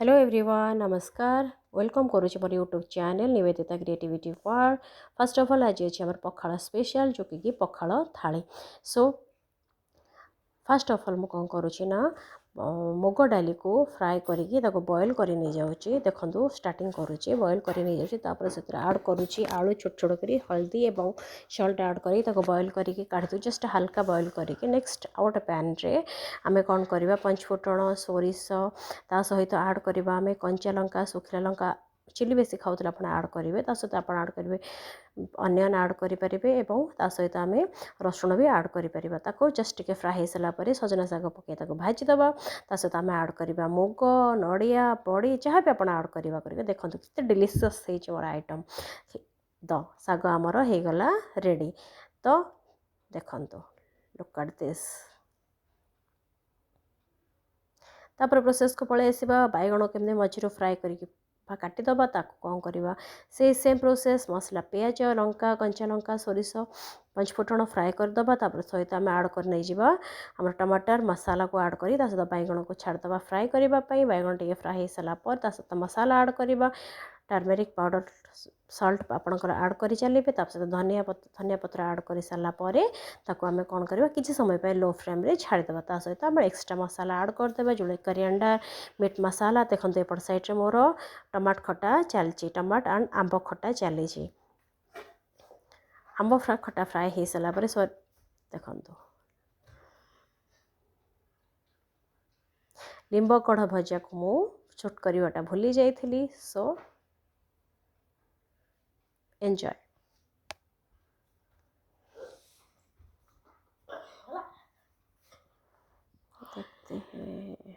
Hello everyone नमस्कार welcome करुच्ची मोर YouTube channel Nivedita creativity world. First of all आज अच्छे पखाड़ स्पेशल जो कि पखाड़ थाली। सो फर्स्ट ऑफ ऑल मु कौन करुच्ची ना मुग डाली को फ्राए करके बॉयल कर नहीं जाऊँगी। देखो स्टार्टिंग करुच्ची बॉयल कर नहीं जाऊँगी से ऐड करुच्ची आलू छोट छोट कर हल्दी और सल्ट ऐड कर बॉयल करके काढ़ी जस्ट हल्का बॉयल करके नेक्स्ट आउ गोटे पैन रे आमे कौन करवा पंचफुटण सोरिष ता सहित ऐड करवा आमे कंचा लंका सुखिला लंका चिली बेसी खाऊला आप ऐड करेंगे सहित आप ऐड करेंगे अनियन ऐड करेंगे सहित आम रसुण भी ऐड करें जस्ट टिके फ्राए हो सारापर सजना शाग पकई भाजीदे सहित आम ऐड करवा मुग नड़िया बड़ी जहाँ भी आप ऐड करेंगे देखो कितने delicious more item the saag आमर हो गला रेडी। तो देखो लुक एट दिस तापर प्रोसेस को पलि आसवा बैगण केमती मझीर फ्राए करके काटिदबा ताको कौन करवा से सेम प्रोसेस मसला पियाज लंका कंचा लंका सोरिष पंचफुटण फ्राए करदबा तापर सहित आम ऐड कर नहीं जावा आम टमाटर मसाला को ऐड करी सहित बैगण को छाड़दबा फ्राए करने बैगण टे फ्राए हो सारापर सहित मसाला ऐड करवा टर्मेरिक पाउडर सल्ट आपणकर ऐड कर चलिए सहित धनिया पत्र ऐड कर सारापर आम कौन करवा किसी समय पर लो फ्लेम रे छाड़ीदबा सहित आम एक्सट्रा मसाला ऐड करदे जो करिएंडर मीट मसाला देखो एपट साइड मोर टमाट खटा चलची टमाट एंड आंब खटा चली आंब खटा फ्राए हो सारापर देखो लिंब कढ़ भजा को मु छोट करवाटा भूली जाइली। So enjoy. देखते हैं